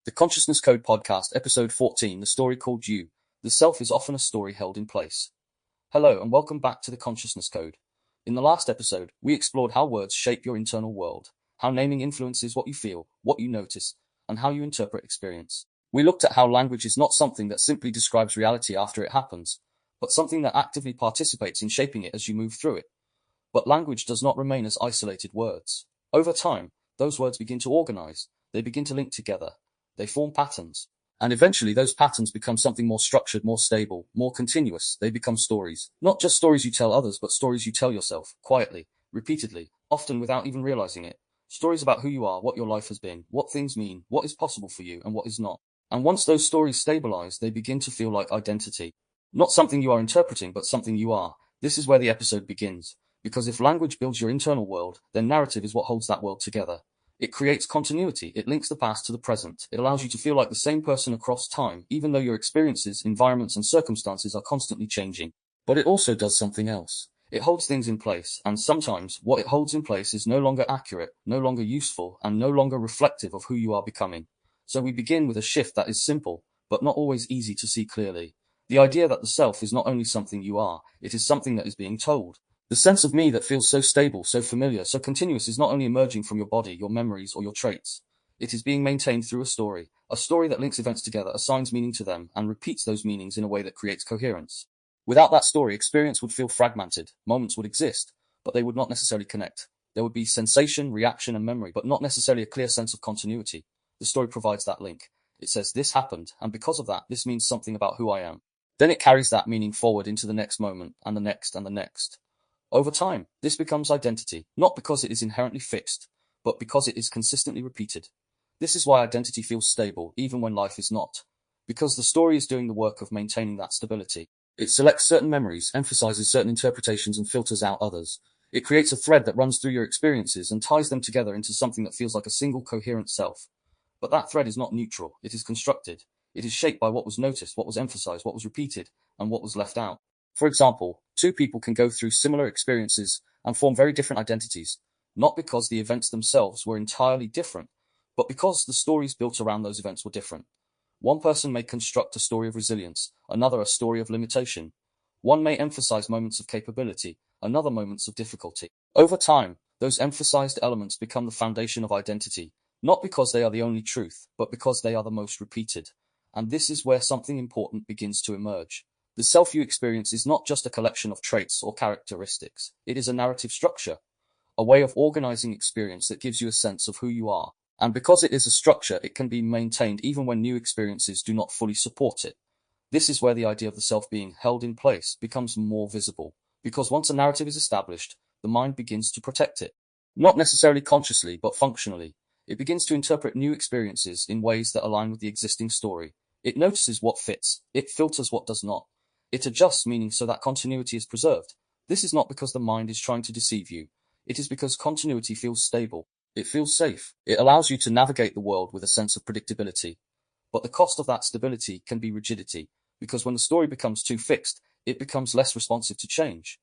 The Consciousness Code Podcast, Episode 14, The Story Called You. The Self is Often a Story Held in Place. Hello, and welcome back to the Consciousness Code. In the last episode, we explored how words shape your internal world, how naming influences what you feel, what you notice, and how you interpret experience. We looked at how language is not something that simply describes reality after it happens, but something that actively participates in shaping it as you move through it. But language does not remain as isolated words. Over time, those words begin to organize, they begin to link together. They form patterns. And eventually those patterns become something more structured, more stable, more continuous. They become stories. Not just stories you tell others, but stories you tell yourself, quietly, repeatedly, often without even realizing it. Stories about who you are, what your life has been, what things mean, what is possible for you, and what is not. And once those stories stabilize, they begin to feel like identity. Not something you are interpreting, but something you are. This is where the episode begins. Because if language builds your internal world, then narrative is what holds that world together. It creates continuity, it links the past to the present, it allows you to feel like the same person across time, even though your experiences, environments, and circumstances are constantly changing. But it also does something else. It holds things in place, and sometimes what it holds in place is no longer accurate, no longer useful, and no longer reflective of who you are becoming. So we begin with a shift that is simple, but not always easy to see clearly. The idea that the self is not only something you are, it is something that is being told. The sense of me that feels so stable, so familiar, so continuous is not only emerging from your body, your memories, or your traits. It is being maintained through a story that links events together, assigns meaning to them, and repeats those meanings in a way that creates coherence. Without that story, experience would feel fragmented. Moments would exist, but they would not necessarily connect. There would be sensation, reaction, and memory, but not necessarily a clear sense of continuity. The story provides that link. It says, this happened, and because of that, this means something about who I am. Then it carries that meaning forward into the next moment, and the next, and the next. Over time, this becomes identity, not because it is inherently fixed, but because it is consistently repeated. This is why identity feels stable, even when life is not. Because the story is doing the work of maintaining that stability. It selects certain memories, emphasizes certain interpretations, and filters out others. It creates a thread that runs through your experiences and ties them together into something that feels like a single coherent self. But that thread is not neutral, it is constructed. It is shaped by what was noticed, what was emphasized, what was repeated, and what was left out. For example, two people can go through similar experiences and form very different identities, not because the events themselves were entirely different, but because the stories built around those events were different. One person may construct a story of resilience, another a story of limitation. One may emphasize moments of capability, another moments of difficulty. Over time, those emphasized elements become the foundation of identity, not because they are the only truth, but because they are the most repeated. And this is where something important begins to emerge. The self you experience is not just a collection of traits or characteristics. It is a narrative structure, a way of organizing experience that gives you a sense of who you are. And because it is a structure, it can be maintained even when new experiences do not fully support it. This is where the idea of the self being held in place becomes more visible. Because once a narrative is established, the mind begins to protect it. Not necessarily consciously, but functionally. It begins to interpret new experiences in ways that align with the existing story. It notices what fits. It filters what does not. It adjusts meaning so that continuity is preserved. This is not because the mind is trying to deceive you. It is because continuity feels stable. It feels safe. It allows you to navigate the world with a sense of predictability. But the cost of that stability can be rigidity, because when the story becomes too fixed, it becomes less responsive to change.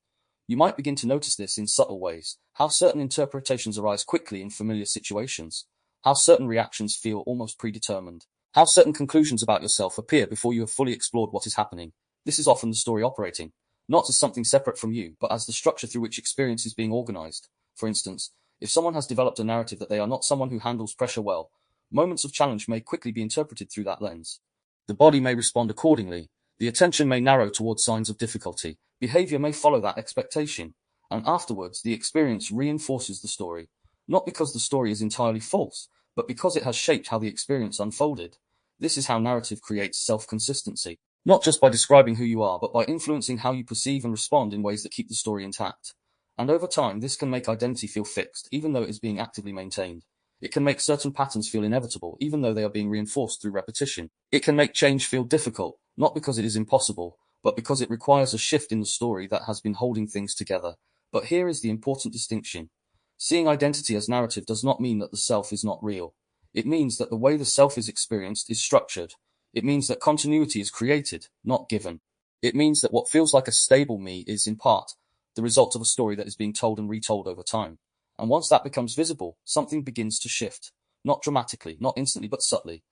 You might begin to notice this in subtle ways, how certain interpretations arise quickly in familiar situations, how certain reactions feel almost predetermined, how certain conclusions about yourself appear before you have fully explored what is happening. This is often the story operating, not as something separate from you, but as the structure through which experience is being organized. For instance, if someone has developed a narrative that they are not someone who handles pressure well, moments of challenge may quickly be interpreted through that lens. The body may respond accordingly. The attention may narrow towards signs of difficulty. Behavior may follow that expectation. And afterwards, the experience reinforces the story. Not because the story is entirely false, but because it has shaped how the experience unfolded. This is how narrative creates self-consistency. Not just by describing who you are, but by influencing how you perceive and respond in ways that keep the story intact. And over time, this can make identity feel fixed, even though it is being actively maintained. It can make certain patterns feel inevitable, even though they are being reinforced through repetition. It can make change feel difficult, not because it is impossible, but because it requires a shift in the story that has been holding things together. But here is the important distinction. Seeing identity as narrative does not mean that the self is not real. It means that the way the self is experienced is structured. It means that continuity is created, not given. It means that what feels like a stable me is, in part, the result of a story that is being told and retold over time. And once that becomes visible, something begins to shift. Not dramatically, not instantly, but subtly.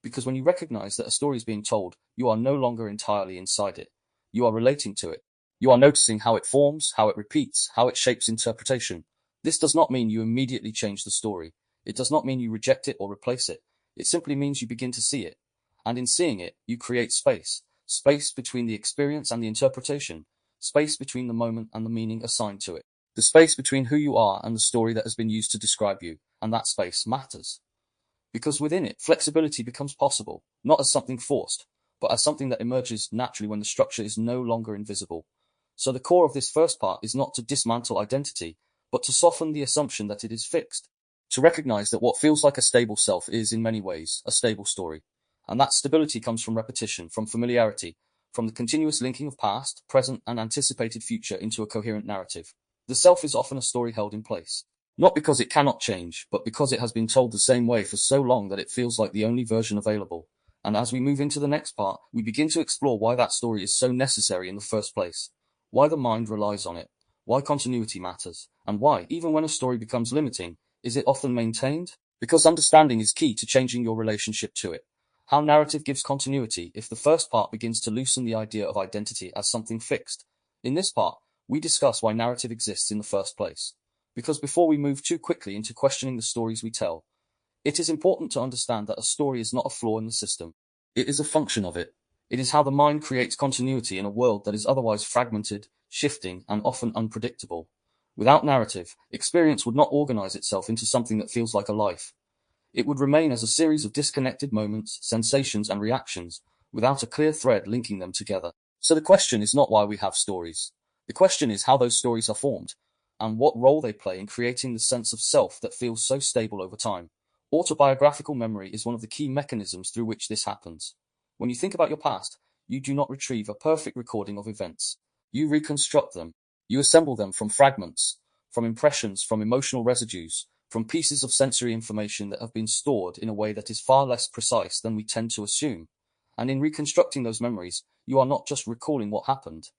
Because when you recognize that a story is being told, you are no longer entirely inside it. You are relating to it. You are noticing how it forms, how it repeats, how it shapes interpretation. This does not mean you immediately change the story. It does not mean you reject it or replace it. It simply means you begin to see it. And in seeing it, you create space. Space between the experience and the interpretation. Space between the moment and the meaning assigned to it. The space between who you are and the story that has been used to describe you. And that space matters. Because within it, flexibility becomes possible, not as something forced, but as something that emerges naturally when the structure is no longer invisible. So the core of this first part is not to dismantle identity, but to soften the assumption that it is fixed. To recognize that what feels like a stable self is, in many ways, a stable story. And that stability comes from repetition, from familiarity, from the continuous linking of past, present, and anticipated future into a coherent narrative. The self is often a story held in place. Not because it cannot change, but because it has been told the same way for so long that it feels like the only version available. And as we move into the next part, we begin to explore why that story is so necessary in the first place, why the mind relies on it, why continuity matters, and why, even when a story becomes limiting, is it often maintained? Because understanding is key to changing your relationship to it. How narrative gives continuity if the first part begins to loosen the idea of identity as something fixed. In this part, we discuss why narrative exists in the first place. Because before we move too quickly into questioning the stories we tell, it is important to understand that a story is not a flaw in the system. It is a function of it. It is how the mind creates continuity in a world that is otherwise fragmented, shifting, and often unpredictable. Without narrative, experience would not organize itself into something that feels like a life. It would remain as a series of disconnected moments, sensations, and reactions, without a clear thread linking them together. So the question is not why we have stories. The question is how those stories are formed, and what role they play in creating the sense of self that feels so stable over time. Autobiographical memory is one of the key mechanisms through which this happens. When you think about your past, you do not retrieve a perfect recording of events. You reconstruct them. You assemble them from fragments, from impressions, from emotional residues, from pieces of sensory information that have been stored in a way that is far less precise than we tend to assume. And in reconstructing those memories, you are not just recalling what happened.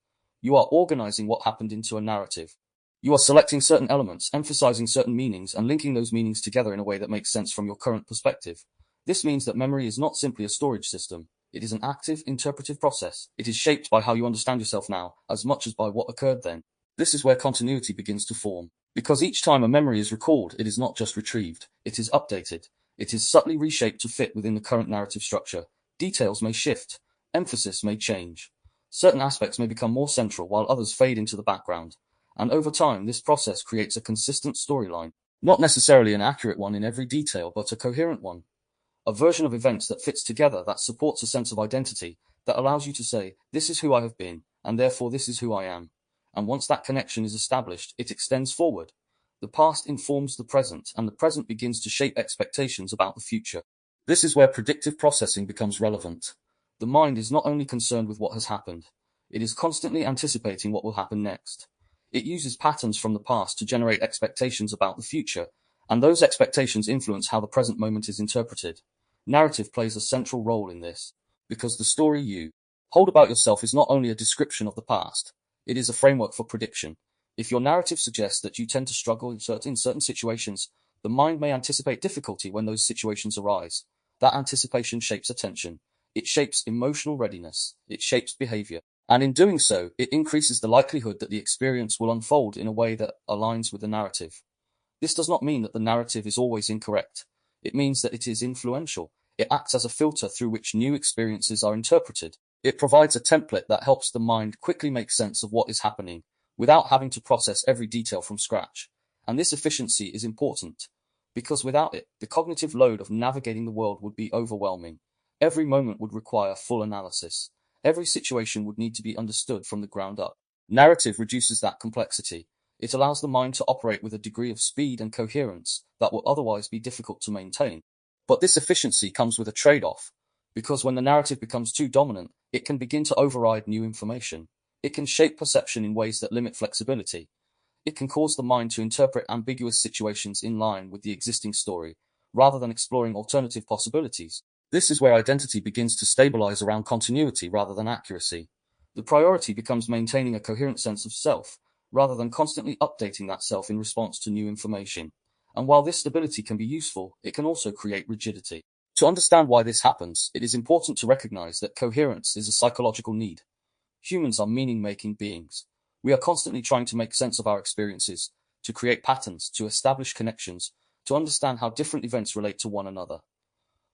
You are organizing what happened into a narrative. You are selecting certain elements, emphasizing certain meanings, and linking those meanings together in a way that makes sense from your current perspective. This means that memory is not simply a storage system. It is an active, interpretive process. It is shaped by how you understand yourself now, as much as by what occurred then. This is where continuity begins to form. Because each time a memory is recalled, it is not just retrieved. It is updated. It is subtly reshaped to fit within the current narrative structure. Details may shift. Emphasis may change. Certain aspects may become more central while others fade into the background. And over time, this process creates a consistent storyline. Not necessarily an accurate one in every detail, but a coherent one. A version of events that fits together, that supports a sense of identity, that allows you to say, this is who I have been, and therefore this is who I am. And once that connection is established, it extends forward. The past informs the present, and the present begins to shape expectations about the future. This is where predictive processing becomes relevant. The mind is not only concerned with what has happened, it is constantly anticipating what will happen next. It uses patterns from the past to generate expectations about the future, and those expectations influence how the present moment is interpreted. Narrative plays a central role in this, because the story you hold about yourself is not only a description of the past, it is a framework for prediction. If your narrative suggests that you tend to struggle in certain situations, the mind may anticipate difficulty when those situations arise. That anticipation shapes attention. It shapes emotional readiness. It shapes behavior. And in doing so, it increases the likelihood that the experience will unfold in a way that aligns with the narrative. This does not mean that the narrative is always incorrect. It means that it is influential. It acts as a filter through which new experiences are interpreted. It provides a template that helps the mind quickly make sense of what is happening, without having to process every detail from scratch. And this efficiency is important, because without it, the cognitive load of navigating the world would be overwhelming. Every moment would require full analysis. Every situation would need to be understood from the ground up. Narrative reduces that complexity. It allows the mind to operate with a degree of speed and coherence that will otherwise be difficult to maintain. But this efficiency comes with a trade-off, because when the narrative becomes too dominant, it can begin to override new information. It can shape perception in ways that limit flexibility. It can cause the mind to interpret ambiguous situations in line with the existing story, rather than exploring alternative possibilities. This is where identity begins to stabilize around continuity rather than accuracy. The priority becomes maintaining a coherent sense of self, rather than constantly updating that self in response to new information. And while this stability can be useful, it can also create rigidity. To understand why this happens, it is important to recognize that coherence is a psychological need. Humans are meaning-making beings. We are constantly trying to make sense of our experiences, to create patterns, to establish connections, to understand how different events relate to one another.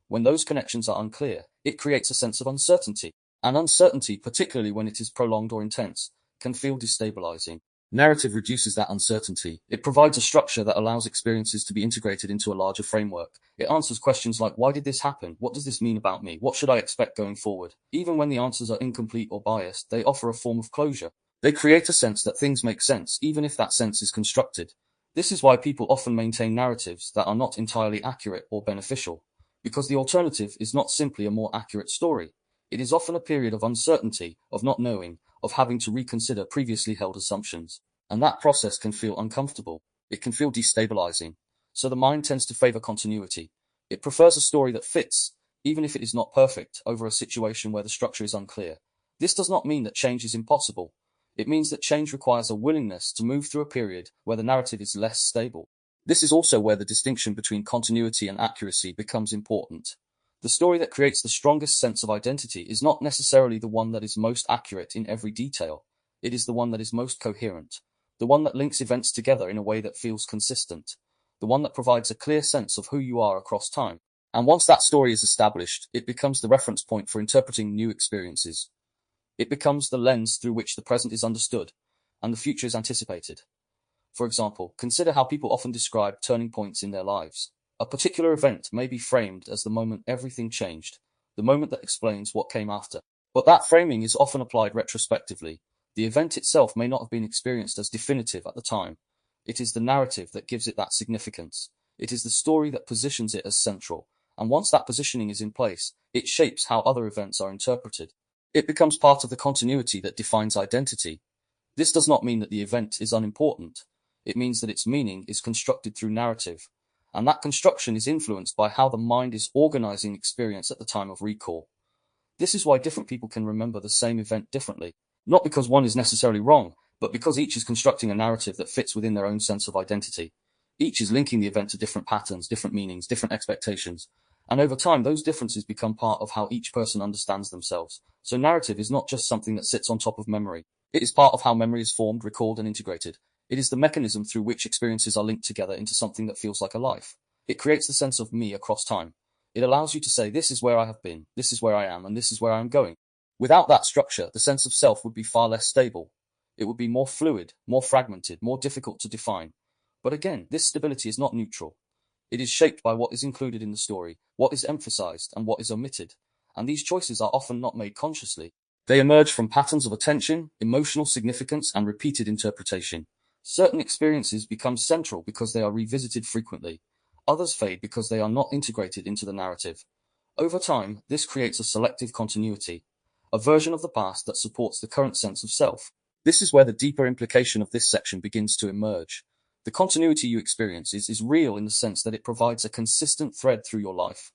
When those connections are unclear, it creates a sense of uncertainty. And uncertainty, particularly when it is prolonged or intense, can feel destabilizing. Narrative reduces that uncertainty. It provides a structure that allows experiences to be integrated into a larger framework. It answers questions like, why did this happen? What does this mean about me? What should I expect going forward? Even when the answers are incomplete or biased, they offer a form of closure. They create a sense that things make sense, even if that sense is constructed. This is why people often maintain narratives that are not entirely accurate or beneficial, because the alternative is not simply a more accurate story. It is often a period of uncertainty, of not knowing, of having to reconsider previously held assumptions. And that process can feel uncomfortable. It can feel destabilizing. So the mind tends to favor continuity. It prefers a story that fits, even if it is not perfect, over a situation where the structure is unclear. This does not mean that change is impossible. It means that change requires a willingness to move through a period where the narrative is less stable. This is also where the distinction between continuity and accuracy becomes important. The story that creates the strongest sense of identity is not necessarily the one that is most accurate in every detail. It is the one that is most coherent, the one that links events together in a way that feels consistent, the one that provides a clear sense of who you are across time. And once that story is established, it becomes the reference point for interpreting new experiences. It becomes the lens through which the present is understood, and the future is anticipated. For example, consider how people often describe turning points in their lives. A particular event may be framed as the moment everything changed, the moment that explains what came after. But that framing is often applied retrospectively. The event itself may not have been experienced as definitive at the time. It is the narrative that gives it that significance. It is the story that positions it as central. And once that positioning is in place, it shapes how other events are interpreted. It becomes part of the continuity that defines identity. This does not mean that the event is unimportant. It means that its meaning is constructed through narrative, and that construction is influenced by how the mind is organizing experience at the time of recall. This is why different people can remember the same event differently, not because one is necessarily wrong, but because each is constructing a narrative that fits within their own sense of identity. Each is linking the event to different patterns, different meanings, different expectations, and over time those differences become part of how each person understands themselves. So narrative is not just something that sits on top of memory. It is part of how memory is formed, recalled, and integrated. It is the mechanism through which experiences are linked together into something that feels like a life. It creates the sense of me across time. It allows you to say, this is where I have been, this is where I am, and this is where I am going. Without that structure, the sense of self would be far less stable. It would be more fluid, more fragmented, more difficult to define. But again, this stability is not neutral. It is shaped by what is included in the story, what is emphasized, and what is omitted. And these choices are often not made consciously. They emerge from patterns of attention, emotional significance, and repeated interpretation. Certain experiences become central because they are revisited frequently. Others fade because they are not integrated into the narrative. Over time, this creates a selective continuity, a version of the past that supports the current sense of self. This is where the deeper implication of this section begins to emerge. The continuity you experience is real in the sense that it provides a consistent thread through your life.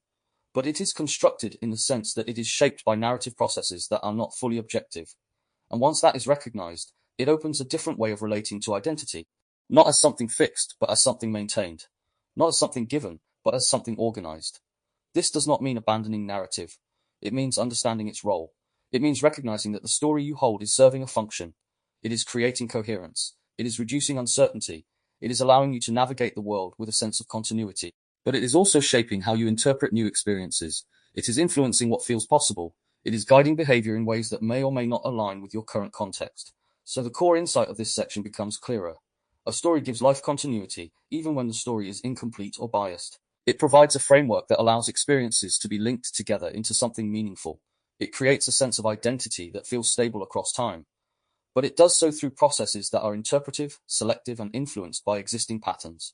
But it is constructed in the sense that it is shaped by narrative processes that are not fully objective. And once that is recognized, it opens a different way of relating to identity, not as something fixed, but as something maintained, not as something given, but as something organized. This does not mean abandoning narrative. It means understanding its role. It means recognizing that the story you hold is serving a function. It is creating coherence. It is reducing uncertainty. It is allowing you to navigate the world with a sense of continuity. But it is also shaping how you interpret new experiences. It is influencing what feels possible. It is guiding behavior in ways that may or may not align with your current context. So the core insight of this section becomes clearer. A story gives life continuity, even when the story is incomplete or biased. It provides a framework that allows experiences to be linked together into something meaningful. It creates a sense of identity that feels stable across time. But it does so through processes that are interpretive, selective, and influenced by existing patterns.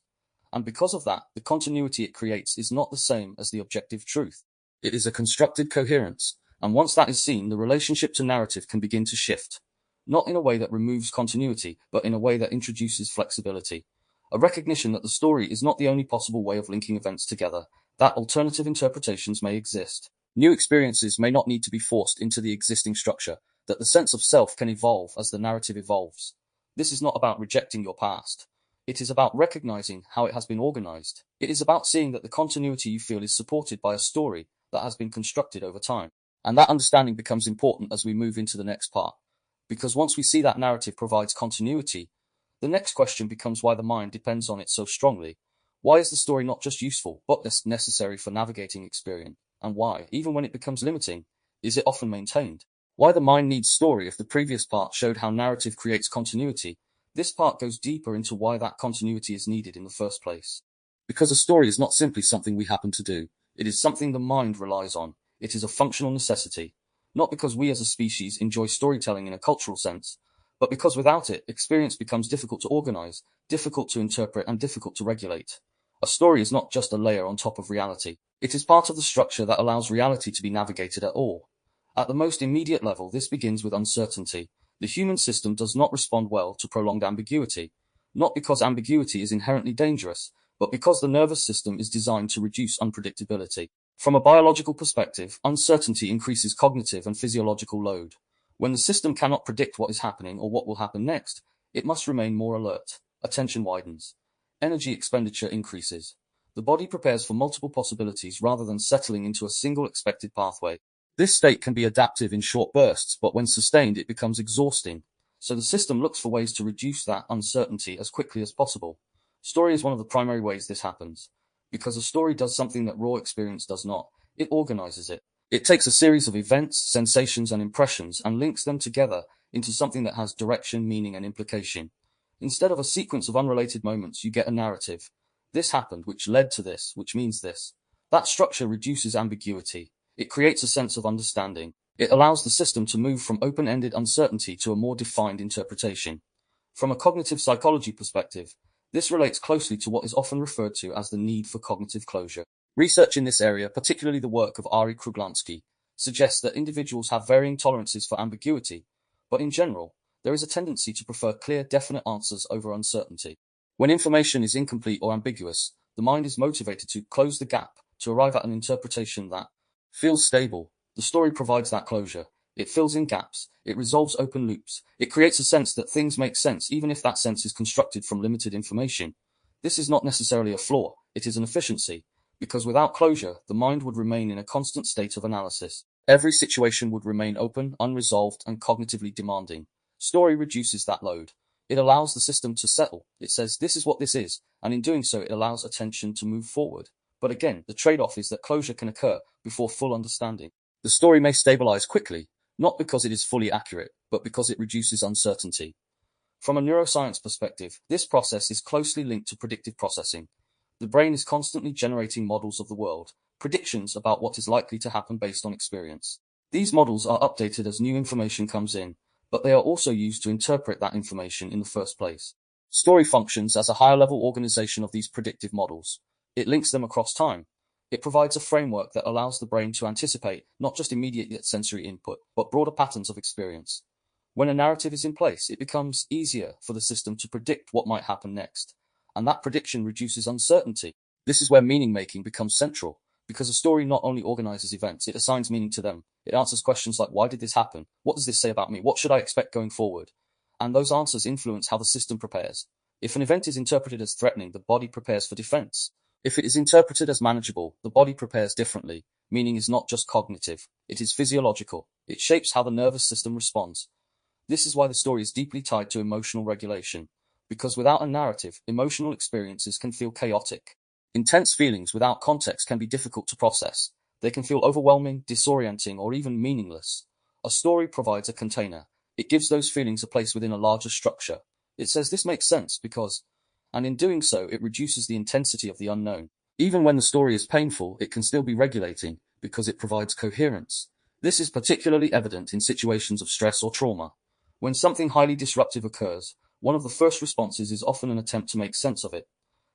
And because of that, the continuity it creates is not the same as the objective truth. It is a constructed coherence, and once that is seen, the relationship to narrative can begin to shift. Not in a way that removes continuity, but in a way that introduces flexibility. A recognition that the story is not the only possible way of linking events together, that alternative interpretations may exist. New experiences may not need to be forced into the existing structure, that the sense of self can evolve as the narrative evolves. This is not about rejecting your past. It is about recognizing how it has been organized. It is about seeing that the continuity you feel is supported by a story that has been constructed over time. And that understanding becomes important as we move into the next part. Because once we see that narrative provides continuity, the next question becomes why the mind depends on it so strongly. Why is the story not just useful, but necessary for navigating experience? And why, even when it becomes limiting, is it often maintained? Why the mind needs story. If the previous part showed how narrative creates continuity, this part goes deeper into why that continuity is needed in the first place. Because a story is not simply something we happen to do, it is something the mind relies on. It is a functional necessity. Not because we as a species enjoy storytelling in a cultural sense, but because without it, experience becomes difficult to organize, difficult to interpret, and difficult to regulate. A story is not just a layer on top of reality. It is part of the structure that allows reality to be navigated at all. At the most immediate level, this begins with uncertainty. The human system does not respond well to prolonged ambiguity, not because ambiguity is inherently dangerous, but because the nervous system is designed to reduce unpredictability. From a biological perspective, uncertainty increases cognitive and physiological load. When the system cannot predict what is happening or what will happen next, it must remain more alert. Attention widens. Energy expenditure increases. The body prepares for multiple possibilities rather than settling into a single expected pathway. This state can be adaptive in short bursts, but when sustained, it becomes exhausting. So the system looks for ways to reduce that uncertainty as quickly as possible. Story is one of the primary ways this happens. Because a story does something that raw experience does not. It organizes it. It takes a series of events, sensations, and impressions and links them together into something that has direction, meaning, and implication. Instead of a sequence of unrelated moments, you get a narrative. This happened, which led to this, which means this. That structure reduces ambiguity. It creates a sense of understanding. It allows the system to move from open-ended uncertainty to a more defined interpretation. From a cognitive psychology perspective, this relates closely to what is often referred to as the need for cognitive closure. Research in this area, particularly the work of Ari Kruglansky, suggests that individuals have varying tolerances for ambiguity, but in general, there is a tendency to prefer clear, definite answers over uncertainty. When information is incomplete or ambiguous, the mind is motivated to close the gap to arrive at an interpretation that feels stable. The story provides that closure. It fills in gaps. It resolves open loops. It creates a sense that things make sense even if that sense is constructed from limited information. This is not necessarily a flaw. It is an efficiency. Because without closure, the mind would remain in a constant state of analysis. Every situation would remain open, unresolved, and cognitively demanding. Story reduces that load. It allows the system to settle. It says, this is what this is, and in doing so, it allows attention to move forward. But again, the trade-off is that closure can occur before full understanding. The story may stabilize quickly, not because it is fully accurate, but because it reduces uncertainty. From a neuroscience perspective, this process is closely linked to predictive processing. The brain is constantly generating models of the world, predictions about what is likely to happen based on experience. These models are updated as new information comes in, but they are also used to interpret that information in the first place. Story functions as a higher-level organization of these predictive models. It links them across time. It provides a framework that allows the brain to anticipate not just immediate sensory input, but broader patterns of experience. When a narrative is in place, it becomes easier for the system to predict what might happen next, and that prediction reduces uncertainty. This is where meaning-making becomes central, because a story not only organizes events, it assigns meaning to them. It answers questions like, why did this happen? What does this say about me? What should I expect going forward? And those answers influence how the system prepares. If an event is interpreted as threatening, the body prepares for defense. If it is interpreted as manageable, the body prepares differently. Meaning is not just cognitive, it is physiological. It shapes how the nervous system responds. This is why the story is deeply tied to emotional regulation. Because without a narrative, emotional experiences can feel chaotic. Intense feelings without context can be difficult to process. They can feel overwhelming, disorienting, or even meaningless. A story provides a container. It gives those feelings a place within a larger structure. It says this makes sense because, and in doing so, it reduces the intensity of the unknown. Even when the story is painful, it can still be regulating because it provides coherence. This is particularly evident in situations of stress or trauma. When something highly disruptive occurs, one of the first responses is often an attempt to make sense of it,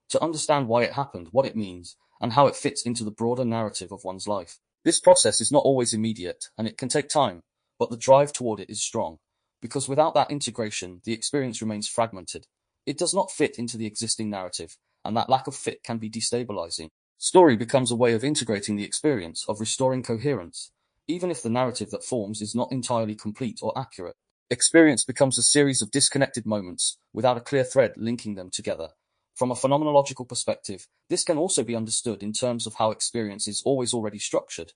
to understand why it happened, what it means, and how it fits into the broader narrative of one's life. This process is not always immediate, and it can take time, but the drive toward it is strong, because without that integration, the experience remains fragmented. It does not fit into the existing narrative, and that lack of fit can be destabilizing. Story becomes a way of integrating the experience, of restoring coherence, even if the narrative that forms is not entirely complete or accurate. Experience becomes a series of disconnected moments, without a clear thread linking them together. From a phenomenological perspective, this can also be understood in terms of how experience is always already structured.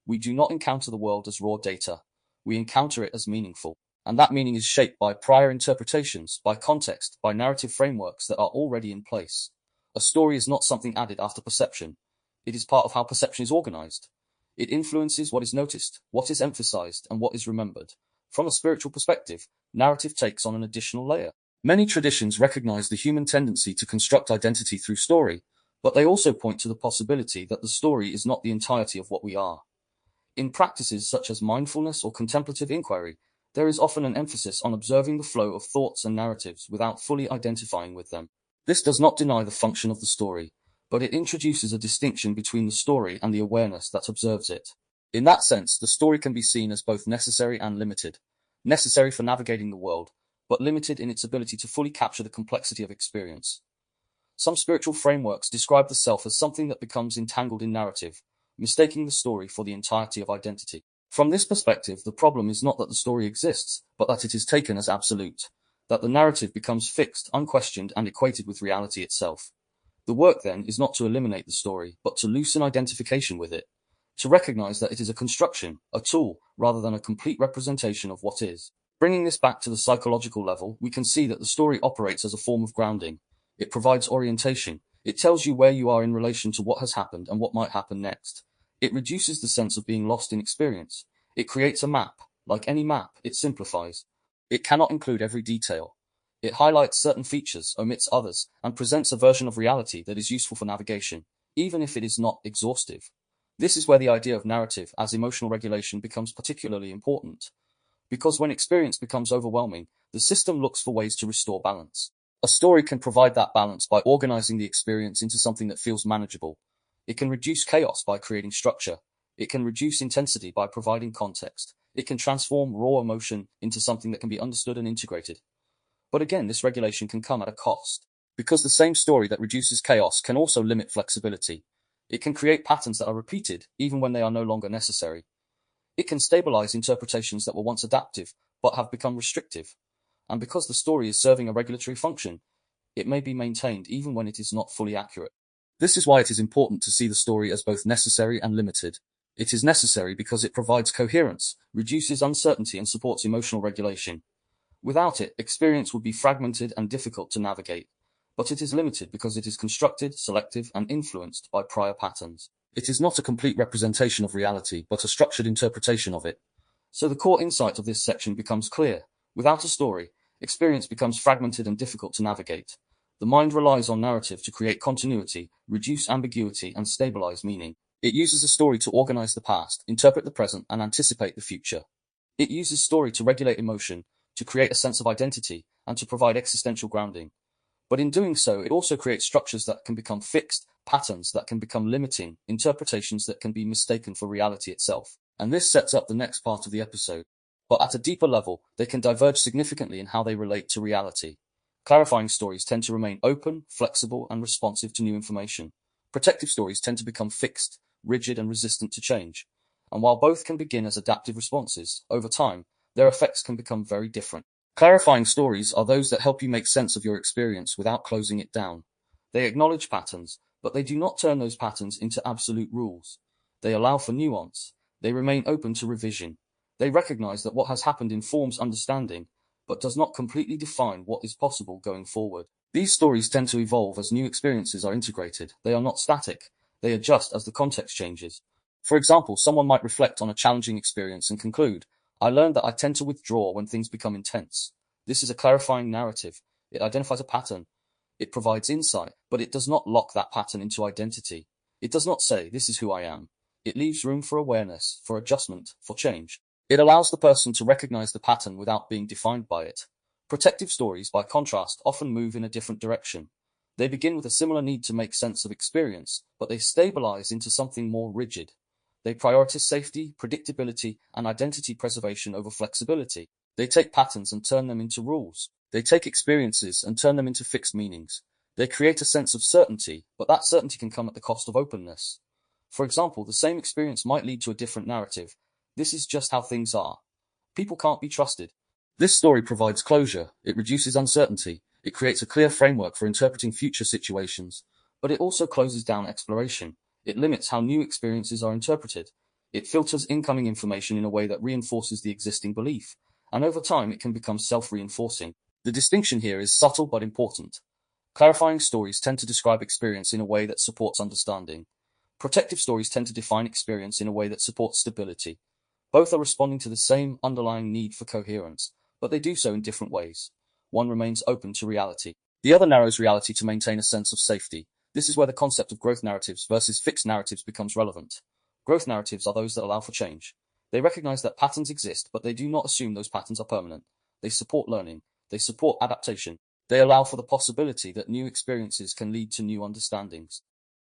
We do not encounter the world as raw data. We encounter it as meaningful. And that meaning is shaped by prior interpretations, by context, by narrative frameworks that are already in place. A story is not something added after perception. It is part of how perception is organized. It influences what is noticed, what is emphasized, and what is remembered. From a spiritual perspective, narrative takes on an additional layer. Many traditions recognize the human tendency to construct identity through story, but they also point to the possibility that the story is not the entirety of what we are. In practices such as mindfulness or contemplative inquiry, there is often an emphasis on observing the flow of thoughts and narratives without fully identifying with them. This does not deny the function of the story, but it introduces a distinction between the story and the awareness that observes it. In that sense, the story can be seen as both necessary and limited. Necessary for navigating the world, but limited in its ability to fully capture the complexity of experience. Some spiritual frameworks describe the self as something that becomes entangled in narrative, mistaking the story for the entirety of identity. From this perspective, the problem is not that the story exists, but that it is taken as absolute, that the narrative becomes fixed, unquestioned, and equated with reality itself. The work, then, is not to eliminate the story, but to loosen identification with it, to recognize that it is a construction, a tool, rather than a complete representation of what is. Bringing this back to the psychological level, we can see that the story operates as a form of grounding. It provides orientation. It tells you where you are in relation to what has happened and what might happen next. It reduces the sense of being lost in experience. It creates a map. Like any map, it simplifies. It cannot include every detail. It highlights certain features, omits others, and presents a version of reality that is useful for navigation, even if it is not exhaustive. This is where the idea of narrative as emotional regulation becomes particularly important. Because when experience becomes overwhelming, the system looks for ways to restore balance. A story can provide that balance by organizing the experience into something that feels manageable. It can reduce chaos by creating structure. It can reduce intensity by providing context. It can transform raw emotion into something that can be understood and integrated. But again, this regulation can come at a cost. Because the same story that reduces chaos can also limit flexibility. It can create patterns that are repeated, even when they are no longer necessary. It can stabilize interpretations that were once adaptive, but have become restrictive. And because the story is serving a regulatory function, it may be maintained even when it is not fully accurate. This is why it is important to see the story as both necessary and limited. It is necessary because it provides coherence, reduces uncertainty, and supports emotional regulation. Without it, experience would be fragmented and difficult to navigate. But it is limited because it is constructed, selective, and influenced by prior patterns. It is not a complete representation of reality, but a structured interpretation of it. So the core insight of this section becomes clear. Without a story, experience becomes fragmented and difficult to navigate. The mind relies on narrative to create continuity, reduce ambiguity, and stabilize meaning. It uses a story to organize the past, interpret the present, and anticipate the future. It uses story to regulate emotion, to create a sense of identity, and to provide existential grounding. But in doing so, it also creates structures that can become fixed, patterns that can become limiting, interpretations that can be mistaken for reality itself. And this sets up the next part of the episode. But at a deeper level, they can diverge significantly in how they relate to reality. Clarifying stories tend to remain open, flexible, and responsive to new information. Protective stories tend to become fixed, rigid, and resistant to change. And while both can begin as adaptive responses, over time, their effects can become very different. Clarifying stories are those that help you make sense of your experience without closing it down. They acknowledge patterns, but they do not turn those patterns into absolute rules. They allow for nuance. They remain open to revision. They recognize that what has happened informs understanding, but does not completely define what is possible going forward. These stories tend to evolve as new experiences are integrated. They are not static. They adjust as the context changes. For example, someone might reflect on a challenging experience and conclude, I learned that I tend to withdraw when things become intense. This is a clarifying narrative. It identifies a pattern. It provides insight, but it does not lock that pattern into identity. It does not say, this is who I am. It leaves room for awareness, for adjustment, for change. It allows the person to recognize the pattern without being defined by it. Protective stories, by contrast, often move in a different direction. They begin with a similar need to make sense of experience, but they stabilize into something more rigid. They prioritize safety, predictability, and identity preservation over flexibility. They take patterns and turn them into rules. They take experiences and turn them into fixed meanings. They create a sense of certainty, but that certainty can come at the cost of openness. For example, the same experience might lead to a different narrative. This is just how things are. People can't be trusted. This story provides closure. It reduces uncertainty. It creates a clear framework for interpreting future situations, but it also closes down exploration. It limits how new experiences are interpreted. It filters incoming information in a way that reinforces the existing belief, and over time it can become self-reinforcing. The distinction here is subtle but important. Clarifying stories tend to describe experience in a way that supports understanding. Protective stories tend to define experience in a way that supports stability. Both are responding to the same underlying need for coherence, but they do so in different ways. One remains open to reality. The other narrows reality to maintain a sense of safety. This is where the concept of growth narratives versus fixed narratives becomes relevant. Growth narratives are those that allow for change. They recognize that patterns exist, but they do not assume those patterns are permanent. They support learning. They support adaptation. They allow for the possibility that new experiences can lead to new understandings.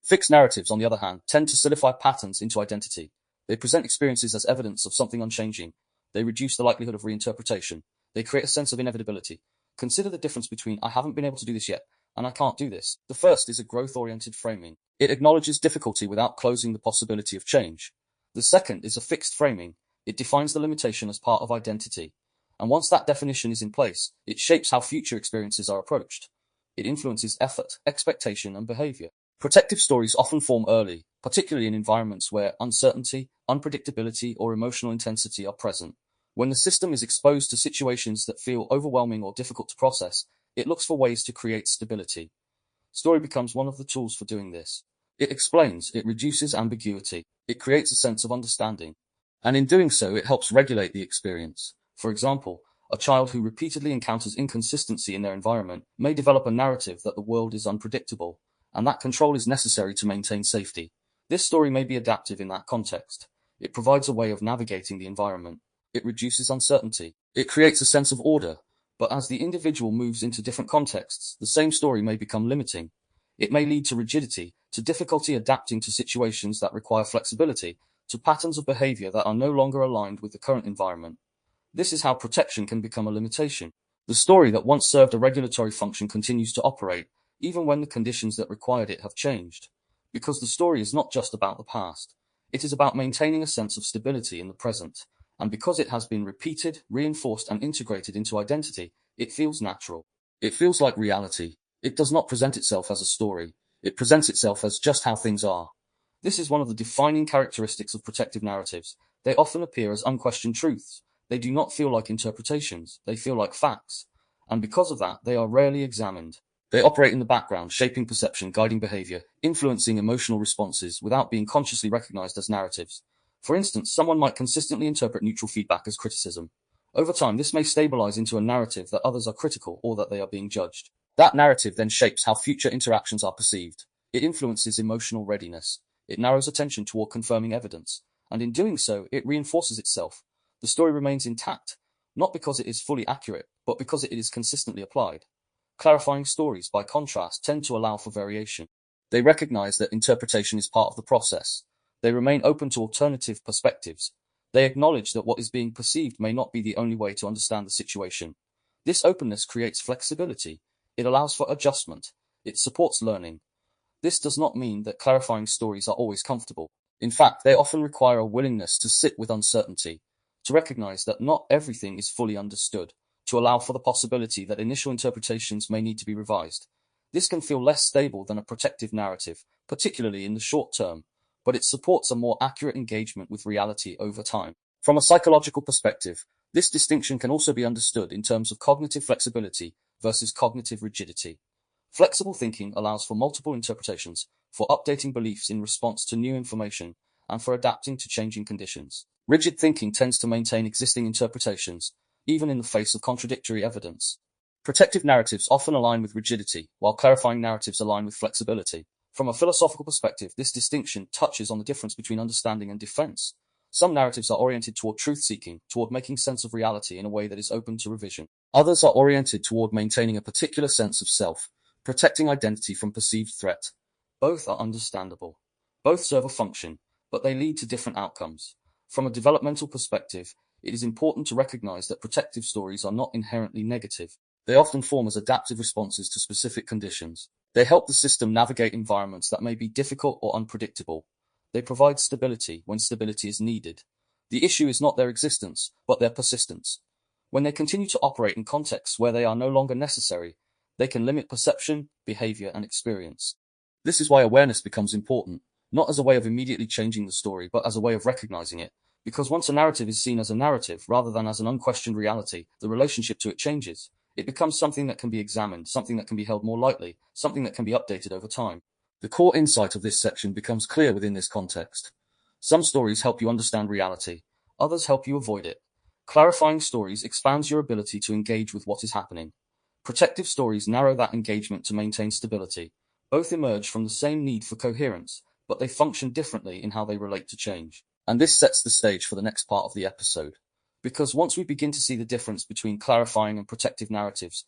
Fixed narratives, on the other hand, tend to solidify patterns into identity. They present experiences as evidence of something unchanging. They reduce the likelihood of reinterpretation. They create a sense of inevitability. Consider the difference between "I haven't been able to do this yet" and "I can't do this." The first is a growth-oriented framing. It acknowledges difficulty without closing the possibility of change. The second is a fixed framing. It defines the limitation as part of identity. And once that definition is in place, it shapes how future experiences are approached. It influences effort, expectation, and behavior. Protective stories often form early, particularly in environments where uncertainty, unpredictability, or emotional intensity are present. When the system is exposed to situations that feel overwhelming or difficult to process, it looks for ways to create stability. Story becomes one of the tools for doing this. It explains, it reduces ambiguity, it creates a sense of understanding, and in doing so, it helps regulate the experience. For example, a child who repeatedly encounters inconsistency in their environment may develop a narrative that the world is unpredictable, and that control is necessary to maintain safety. This story may be adaptive in that context. It provides a way of navigating the environment. It reduces uncertainty. It creates a sense of order. But as the individual moves into different contexts, the same story may become limiting. It may lead to rigidity, to difficulty adapting to situations that require flexibility, to patterns of behavior that are no longer aligned with the current environment. This is how protection can become a limitation. The story that once served a regulatory function continues to operate, even when the conditions that required it have changed. Because the story is not just about the past. It is about maintaining a sense of stability in the present. And because it has been repeated, reinforced, and integrated into identity, it feels natural. It feels like reality. It does not present itself as a story. It presents itself as just how things are. This is one of the defining characteristics of protective narratives. They often appear as unquestioned truths. They do not feel like interpretations. They feel like facts. And because of that, they are rarely examined. They operate in the background, shaping perception, guiding behavior, influencing emotional responses without being consciously recognized as narratives. For instance, someone might consistently interpret neutral feedback as criticism. Over time, this may stabilize into a narrative that others are critical or that they are being judged. That narrative then shapes how future interactions are perceived. It influences emotional readiness. It narrows attention toward confirming evidence. And in doing so, it reinforces itself. The story remains intact, not because it is fully accurate, but because it is consistently applied. Clarifying stories, by contrast, tend to allow for variation. They recognize that interpretation is part of the process. They remain open to alternative perspectives. They acknowledge that what is being perceived may not be the only way to understand the situation. This openness creates flexibility. It allows for adjustment. It supports learning. This does not mean that clarifying stories are always comfortable. In fact, they often require a willingness to sit with uncertainty, to recognize that not everything is fully understood, to allow for the possibility that initial interpretations may need to be revised. This can feel less stable than a protective narrative, particularly in the short term, but it supports a more accurate engagement with reality over time. From a psychological perspective, this distinction can also be understood in terms of cognitive flexibility versus cognitive rigidity. Flexible thinking allows for multiple interpretations, for updating beliefs in response to new information, and for adapting to changing conditions. Rigid thinking tends to maintain existing interpretations, even in the face of contradictory evidence. Protective narratives often align with rigidity, while clarifying narratives align with flexibility. From a philosophical perspective, this distinction touches on the difference between understanding and defense. Some narratives are oriented toward truth-seeking, toward making sense of reality in a way that is open to revision. Others are oriented toward maintaining a particular sense of self, protecting identity from perceived threat. Both are understandable. Both serve a function, but they lead to different outcomes. From a developmental perspective, it is important to recognize that protective stories are not inherently negative. They often form as adaptive responses to specific conditions. They help the system navigate environments that may be difficult or unpredictable. They provide stability when stability is needed. The issue is not their existence, but their persistence. When they continue to operate in contexts where they are no longer necessary, They can limit perception, behavior, and experience. This is why awareness becomes important, not as a way of immediately changing the story, but as a way of recognizing it. Because once a narrative is seen as a narrative rather than as an unquestioned reality, the relationship to it changes. It becomes something that can be examined, something that can be held more lightly, something that can be updated over time. The core insight of this section becomes clear within this context. Some stories help you understand reality, others help you avoid it. Clarifying stories expands your ability to engage with what is happening. Protective stories narrow that engagement to maintain stability. Both emerge from the same need for coherence, but they function differently in how they relate to change. And this sets the stage for the next part of the episode. Because once we begin to see the difference between clarifying and protective narratives,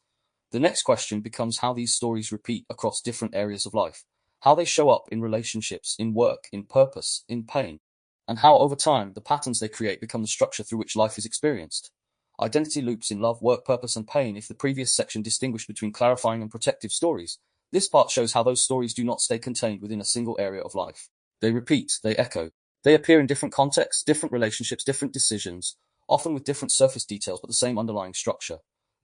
the next question becomes how these stories repeat across different areas of life, how they show up in relationships, in work, in purpose, in pain, and how over time the patterns they create become the structure through which life is experienced. Identity loops in love, work, purpose, and pain. If the previous section distinguished between clarifying and protective stories, this part shows how those stories do not stay contained within a single area of life. They repeat, they echo. They appear in different contexts, different relationships, different decisions, often with different surface details but the same underlying structure.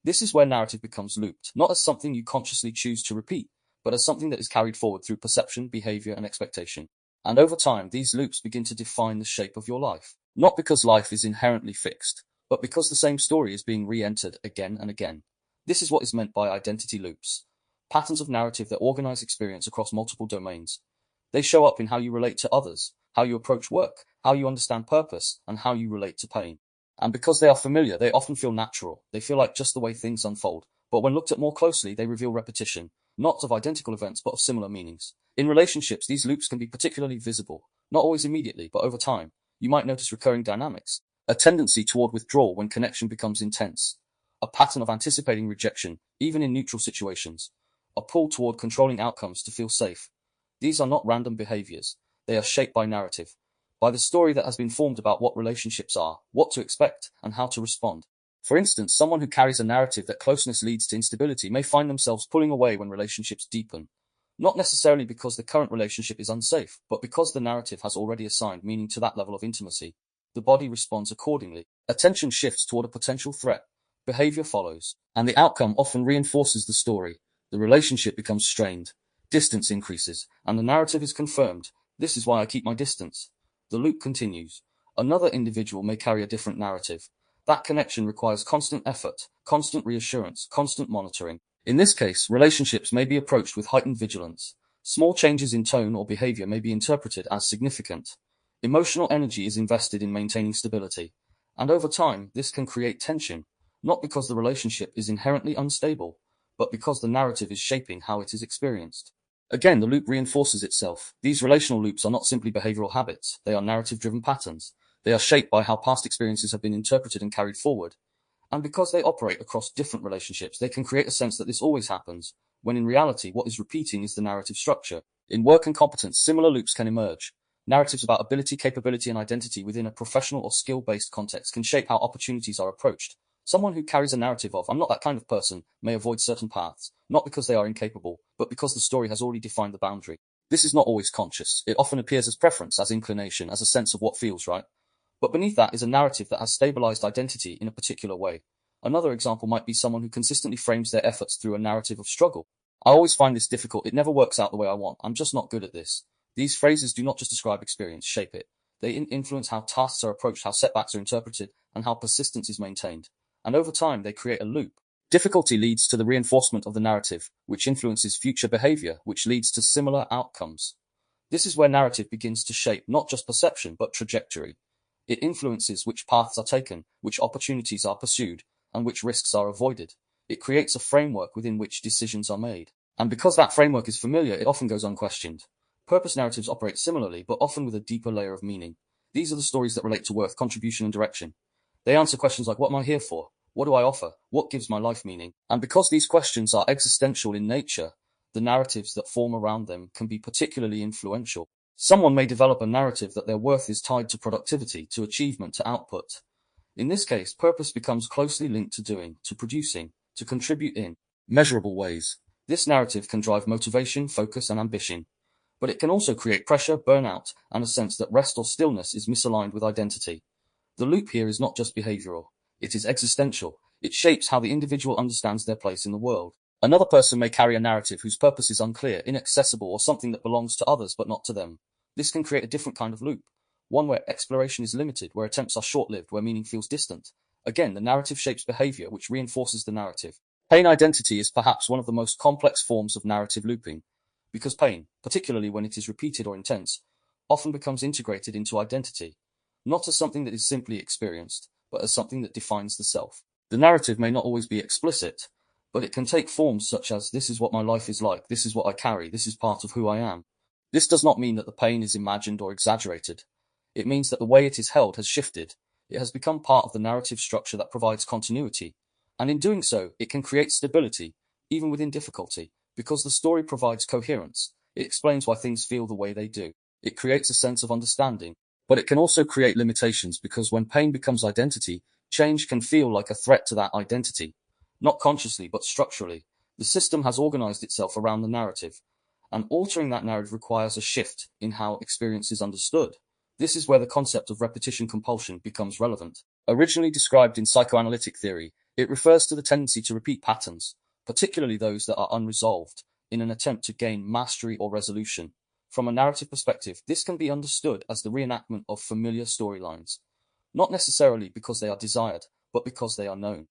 This is where narrative becomes looped, not as something you consciously choose to repeat, but as something that is carried forward through perception, behavior, and expectation. And over time, these loops begin to define the shape of your life. Not because life is inherently fixed, but because the same story is being re-entered again and again. This is what is meant by identity loops. Patterns of narrative that organize experience across multiple domains. They show up in how you relate to others, how you approach work, how you understand purpose, and how you relate to pain. And because they are familiar, they often feel natural. They feel like just the way things unfold. But when looked at more closely, they reveal repetition, not of identical events, but of similar meanings. In relationships, these loops can be particularly visible, not always immediately, but over time. You might notice recurring dynamics, a tendency toward withdrawal when connection becomes intense, a pattern of anticipating rejection, even in neutral situations, a pull toward controlling outcomes to feel safe. These are not random behaviors. They are shaped by narrative, by the story that has been formed about what relationships are, what to expect, and how to respond. For instance, someone who carries a narrative that closeness leads to instability may find themselves pulling away when relationships deepen. Not necessarily because the current relationship is unsafe, but because the narrative has already assigned meaning to that level of intimacy. The body responds accordingly. Attention shifts toward a potential threat. Behavior follows, and the outcome often reinforces the story. The relationship becomes strained. Distance increases, and the narrative is confirmed. This is why I keep my distance. The loop continues. Another individual may carry a different narrative. That connection requires constant effort, constant reassurance, constant monitoring. In this case, relationships may be approached with heightened vigilance. Small changes in tone or behavior may be interpreted as significant. Emotional energy is invested in maintaining stability. And over time, this can create tension, not because the relationship is inherently unstable, but because the narrative is shaping how it is experienced. Again, the loop reinforces itself. These relational loops are not simply behavioral habits, they are narrative-driven patterns. They are shaped by how past experiences have been interpreted and carried forward. And because they operate across different relationships, they can create a sense that this always happens, when in reality, what is repeating is the narrative structure. In work and competence, similar loops can emerge. Narratives about ability, capability, and identity within a professional or skill-based context can shape how opportunities are approached. Someone who carries a narrative of, I'm not that kind of person, may avoid certain paths, not because they are incapable, but because the story has already defined the boundary. This is not always conscious. It often appears as preference, as inclination, as a sense of what feels right. But beneath that is a narrative that has stabilized identity in a particular way. Another example might be someone who consistently frames their efforts through a narrative of struggle. I always find this difficult. It never works out the way I want. I'm just not good at this. These phrases do not just describe experience, shape it. They influence how tasks are approached, how setbacks are interpreted, and how persistence is maintained. And over time, they create a loop. Difficulty leads to the reinforcement of the narrative, which influences future behavior, which leads to similar outcomes. This is where narrative begins to shape not just perception, but trajectory. It influences which paths are taken, which opportunities are pursued, and which risks are avoided. It creates a framework within which decisions are made. And because that framework is familiar, it often goes unquestioned. Purpose narratives operate similarly, but often with a deeper layer of meaning. These are the stories that relate to worth, contribution, and direction. They answer questions like, what am I here for? What do I offer? What gives my life meaning? And because these questions are existential in nature, the narratives that form around them can be particularly influential. Someone may develop a narrative that their worth is tied to productivity, to achievement, to output. In this case, purpose becomes closely linked to doing, to producing, to contribute in measurable ways. This narrative can drive motivation, focus, and ambition. But it can also create pressure, burnout, and a sense that rest or stillness is misaligned with identity. The loop here is not just behavioral. It is existential. It shapes how the individual understands their place in the world. Another person may carry a narrative whose purpose is unclear, inaccessible, or something that belongs to others but not to them. This can create a different kind of loop, one where exploration is limited, where attempts are short-lived, where meaning feels distant. Again, the narrative shapes behavior, which reinforces the narrative. Pain identity is perhaps one of the most complex forms of narrative looping, because pain, particularly when it is repeated or intense, often becomes integrated into identity, not as something that is simply experienced, but as something that defines the self. The narrative may not always be explicit, but it can take forms such as, this is what my life is like, this is what I carry, this is part of who I am. This does not mean that the pain is imagined or exaggerated. It means that the way it is held has shifted. It has become part of the narrative structure that provides continuity. And in doing so, it can create stability, even within difficulty, because the story provides coherence. It explains why things feel the way they do. It creates a sense of understanding. But it can also create limitations because when pain becomes identity, change can feel like a threat to that identity. Not consciously, but structurally. The system has organized itself around the narrative, and altering that narrative requires a shift in how experience is understood. This is where the concept of repetition compulsion becomes relevant. Originally described in psychoanalytic theory, it refers to the tendency to repeat patterns, particularly those that are unresolved, in an attempt to gain mastery or resolution. From a narrative perspective, this can be understood as the reenactment of familiar storylines, not necessarily because they are desired, but because they are known.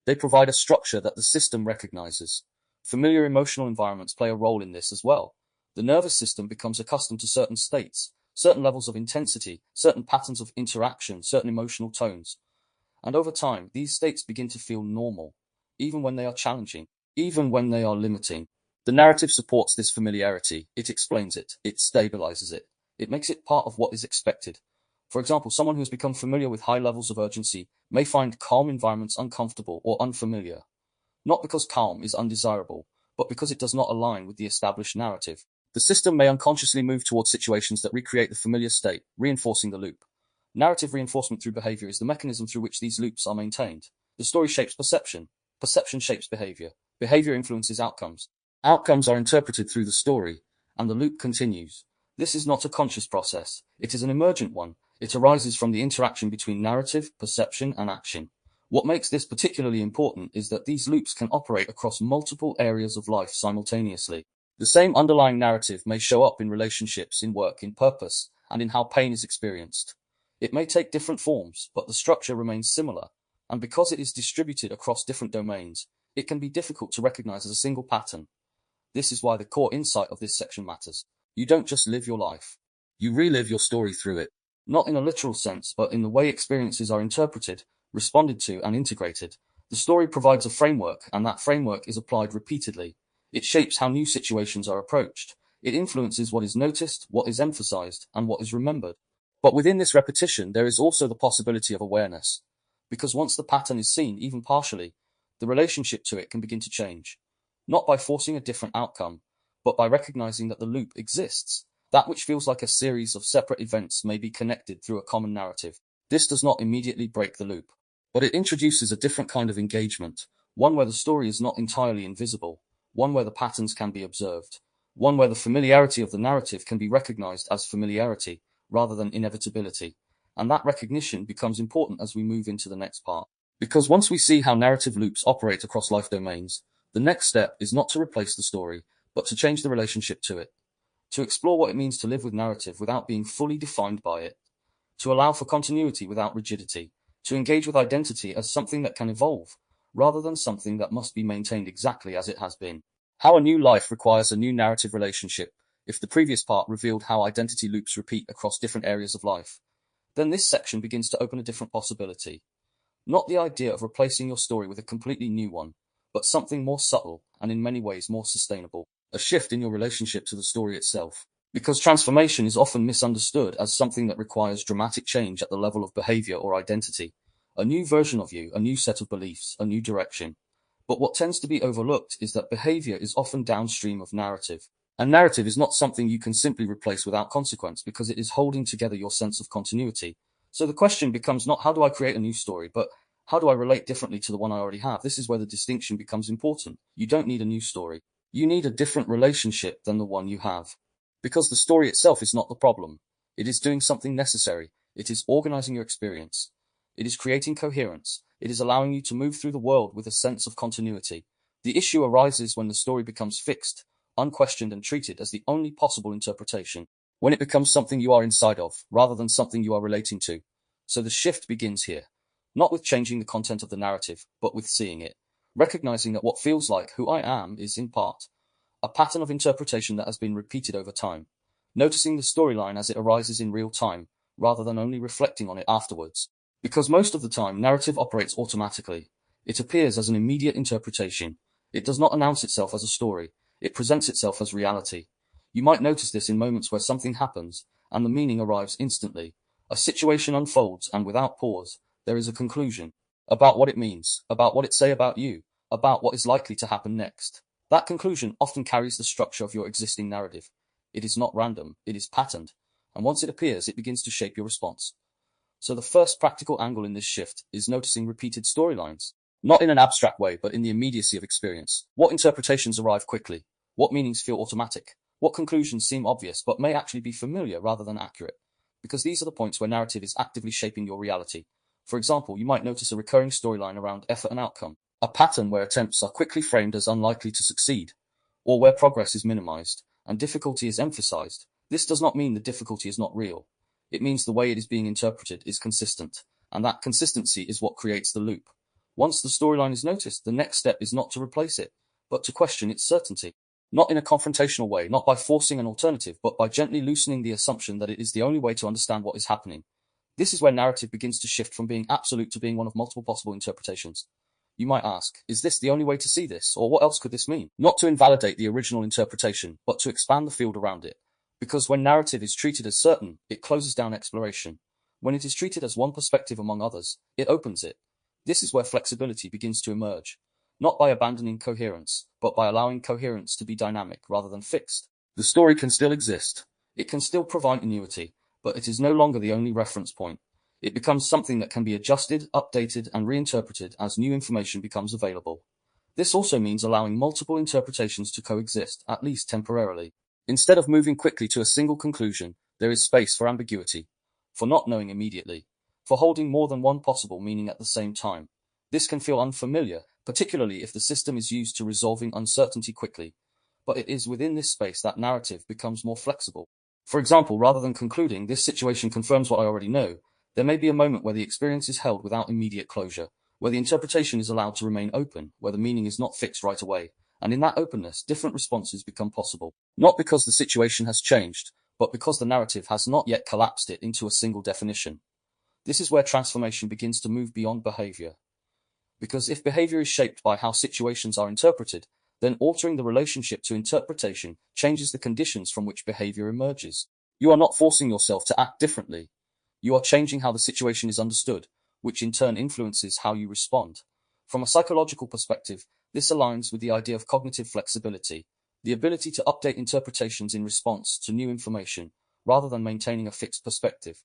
They provide a structure that the system recognizes. Familiar emotional environments play a role in this as well. The nervous system becomes accustomed to certain states, certain levels of intensity, certain patterns of interaction, certain emotional tones. And over time, these states begin to feel normal, even when they are challenging, even when they are limiting. The narrative supports this familiarity. It explains it. It stabilizes it. It makes it part of what is expected. For example, someone who has become familiar with high levels of urgency may find calm environments uncomfortable or unfamiliar, not because calm is undesirable, but because it does not align with the established narrative. The system may unconsciously move towards situations that recreate the familiar state, reinforcing the loop. Narrative reinforcement through behavior is the mechanism through which these loops are maintained. The story shapes perception. Perception shapes behavior. Behavior influences outcomes. Outcomes are interpreted through the story, and the loop continues. This is not a conscious process. It is an emergent one. It arises from the interaction between narrative, perception, and action. What makes this particularly important is that these loops can operate across multiple areas of life simultaneously. The same underlying narrative may show up in relationships, in work, in purpose, and in how pain is experienced. It may take different forms, but the structure remains similar, and because it is distributed across different domains, it can be difficult to recognize as a single pattern. This is why the core insight of this section matters. You don't just live your life. You relive your story through it. Not in a literal sense, but in the way experiences are interpreted, responded to, and integrated. The story provides a framework, and that framework is applied repeatedly. It shapes how new situations are approached. It influences what is noticed, what is emphasized, and what is remembered. But within this repetition, there is also the possibility of awareness. Because once the pattern is seen, even partially, the relationship to it can begin to change. Not by forcing a different outcome, but by recognizing that the loop exists. That which feels like a series of separate events may be connected through a common narrative. This does not immediately break the loop, but it introduces a different kind of engagement, one where the story is not entirely invisible, one where the patterns can be observed, one where the familiarity of the narrative can be recognized as familiarity rather than inevitability. And that recognition becomes important as we move into the next part. Because once we see how narrative loops operate across life domains, the next step is not to replace the story, but to change the relationship to it. To explore what it means to live with narrative without being fully defined by it. To allow for continuity without rigidity. To engage with identity as something that can evolve, rather than something that must be maintained exactly as it has been. How a new life requires a new narrative relationship. If the previous part revealed how identity loops repeat across different areas of life, then this section begins to open a different possibility. Not the idea of replacing your story with a completely new one, but something more subtle and in many ways more sustainable. A shift in your relationship to the story itself. Because transformation is often misunderstood as something that requires dramatic change at the level of behavior or identity. A new version of you, a new set of beliefs, a new direction. But what tends to be overlooked is that behavior is often downstream of narrative. And narrative is not something you can simply replace without consequence because it is holding together your sense of continuity. So the question becomes not how do I create a new story, but how do I relate differently to the one I already have? This is where the distinction becomes important. You don't need a new story. You need a different relationship than the one you have. Because the story itself is not the problem. It is doing something necessary. It is organizing your experience. It is creating coherence. It is allowing you to move through the world with a sense of continuity. The issue arises when the story becomes fixed, unquestioned, and treated as the only possible interpretation, when it becomes something you are inside of, rather than something you are relating to. So the shift begins here, not with changing the content of the narrative, but with seeing it, recognizing that what feels like who I am is, in part, a pattern of interpretation that has been repeated over time, noticing the storyline as it arises in real time, rather than only reflecting on it afterwards. Because most of the time, narrative operates automatically. It appears as an immediate interpretation. It does not announce itself as a story. It presents itself as reality. You might notice this in moments where something happens, and the meaning arrives instantly. A situation unfolds, and without pause, there is a conclusion. About what it means, about what it says about you, about what is likely to happen next. That conclusion often carries the structure of your existing narrative. It is not random, it is patterned, and once it appears, it begins to shape your response. So the first practical angle in this shift is noticing repeated storylines. Not in an abstract way, but in the immediacy of experience. What interpretations arrive quickly? What meanings feel automatic? What conclusions seem obvious, but may actually be familiar rather than accurate? Because these are the points where narrative is actively shaping your reality. For example, you might notice a recurring storyline around effort and outcome, a pattern where attempts are quickly framed as unlikely to succeed, or where progress is minimized, and difficulty is emphasized. This does not mean the difficulty is not real. It means the way it is being interpreted is consistent, and that consistency is what creates the loop. Once the storyline is noticed, the next step is not to replace it, but to question its certainty. Not in a confrontational way, not by forcing an alternative, but by gently loosening the assumption that it is the only way to understand what is happening. This is where narrative begins to shift from being absolute to being one of multiple possible interpretations. You might ask, is this the only way to see this, or what else could this mean? Not to invalidate the original interpretation, but to expand the field around it. Because when narrative is treated as certain, it closes down exploration. When it is treated as one perspective among others, it opens it. This is where flexibility begins to emerge, not by abandoning coherence, but by allowing coherence to be dynamic rather than fixed. The story can still exist. It can still provide continuity, but it is no longer the only reference point. It becomes something that can be adjusted, updated, and reinterpreted as new information becomes available. This also means allowing multiple interpretations to coexist, at least temporarily. Instead of moving quickly to a single conclusion, there is space for ambiguity, for not knowing immediately, for holding more than one possible meaning at the same time. This can feel unfamiliar, particularly if the system is used to resolving uncertainty quickly, but it is within this space that narrative becomes more flexible. For example, rather than concluding, this situation confirms what I already know, there may be a moment where the experience is held without immediate closure, where the interpretation is allowed to remain open, where the meaning is not fixed right away, and in that openness, different responses become possible. Not because the situation has changed, but because the narrative has not yet collapsed it into a single definition. This is where transformation begins to move beyond behavior. Because if behavior is shaped by how situations are interpreted, then altering the relationship to interpretation changes the conditions from which behavior emerges. You are not forcing yourself to act differently. You are changing how the situation is understood, which in turn influences how you respond. From a psychological perspective, this aligns with the idea of cognitive flexibility, the ability to update interpretations in response to new information, rather than maintaining a fixed perspective.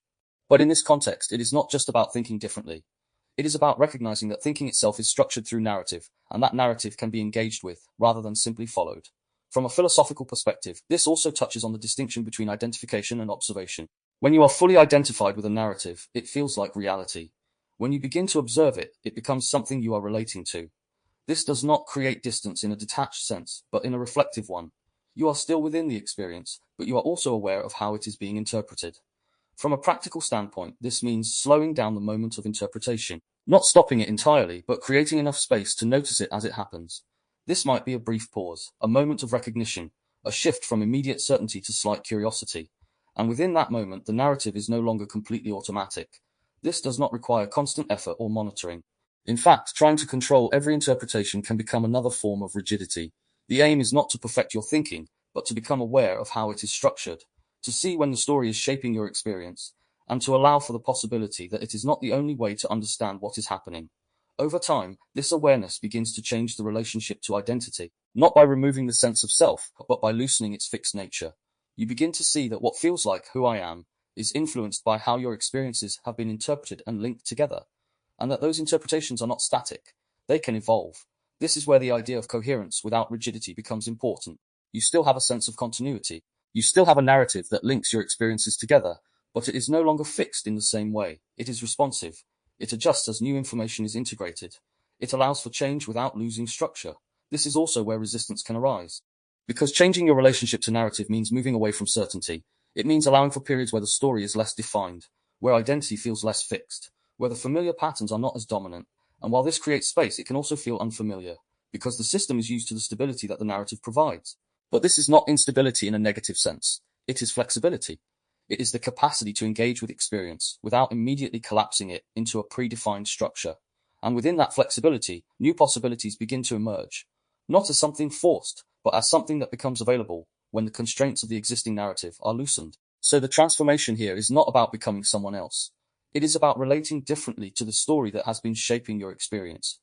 But in this context, it is not just about thinking differently. It is about recognizing that thinking itself is structured through narrative, and that narrative can be engaged with, rather than simply followed. From a philosophical perspective, this also touches on the distinction between identification and observation. When you are fully identified with a narrative, it feels like reality. When you begin to observe it, it becomes something you are relating to. This does not create distance in a detached sense, but in a reflective one. You are still within the experience, but you are also aware of how it is being interpreted. From a practical standpoint, this means slowing down the moment of interpretation. Not stopping it entirely, but creating enough space to notice it as it happens. This might be a brief pause, a moment of recognition, a shift from immediate certainty to slight curiosity. And within that moment, the narrative is no longer completely automatic. This does not require constant effort or monitoring. In fact, trying to control every interpretation can become another form of rigidity. The aim is not to perfect your thinking, but to become aware of how it is structured, to see when the story is shaping your experience, and to allow for the possibility that it is not the only way to understand what is happening. Over time, this awareness begins to change the relationship to identity, not by removing the sense of self, but by loosening its fixed nature. You begin to see that what feels like who I am is influenced by how your experiences have been interpreted and linked together, and that those interpretations are not static. They can evolve. This is where the idea of coherence without rigidity becomes important. You still have a sense of continuity. You still have a narrative that links your experiences together, but it is no longer fixed in the same way. It is responsive. It adjusts as new information is integrated. It allows for change without losing structure. this is also where resistance can arise. Because changing your relationship to narrative means moving away from certainty. It means allowing for periods where the story is less defined, where identity feels less fixed, where the familiar patterns are not as dominant. And while this creates space, it can also feel unfamiliar, because the system is used to the stability that the narrative provides. But this is not instability in a negative sense. It is flexibility. It is the capacity to engage with experience without immediately collapsing it into a predefined structure. And within that flexibility, new possibilities begin to emerge, not as something forced, but as something that becomes available when the constraints of the existing narrative are loosened. So the transformation here is not about becoming someone else. It is about relating differently to the story that has been shaping your experience.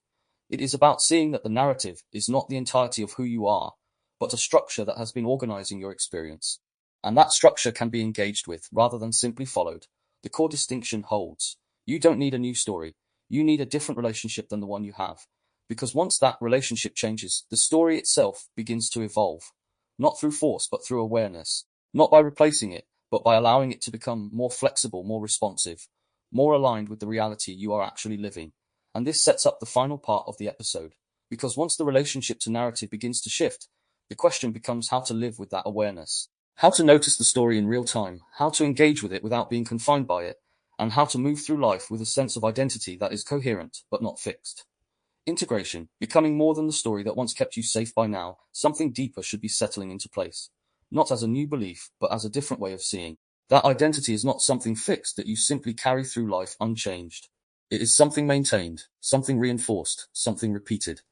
It is about seeing that the narrative is not the entirety of who you are, but a structure that has been organizing your experience. And that structure can be engaged with rather than simply followed. The core distinction holds. You don't need a new story. You need a different relationship than the one you have. Because once that relationship changes, the story itself begins to evolve. Not through force, but through awareness. Not by replacing it, but by allowing it to become more flexible, more responsive, more aligned with the reality you are actually living. And this sets up the final part of the episode. Because once the relationship to narrative begins to shift, the question becomes how to live with that awareness. How to notice the story in real time, how to engage with it without being confined by it, and how to move through life with a sense of identity that is coherent but not fixed. Integration, becoming more than the story that once kept you safe by now, something deeper should be settling into place. Not as a new belief, but as a different way of seeing. That identity is not something fixed that you simply carry through life unchanged. It is something maintained, something reinforced, something repeated.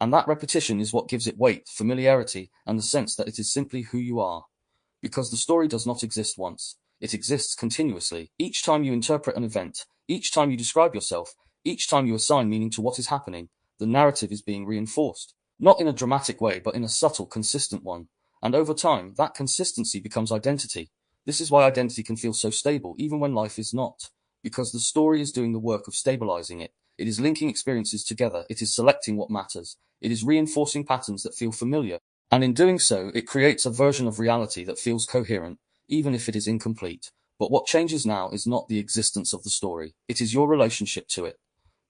And that repetition is what gives it weight, familiarity, and the sense that it is simply who you are. Because the story does not exist once. It exists continuously. Each time you interpret an event, each time you describe yourself, each time you assign meaning to what is happening, the narrative is being reinforced. Not in a dramatic way, but in a subtle, consistent one. And over time, that consistency becomes identity. This is why identity can feel so stable, even when life is not. Because the story is doing the work of stabilizing it. It is linking experiences together. It is selecting what matters. It is reinforcing patterns that feel familiar. And in doing so, it creates a version of reality that feels coherent, even if it is incomplete. But what changes now is not the existence of the story. It is your relationship to it.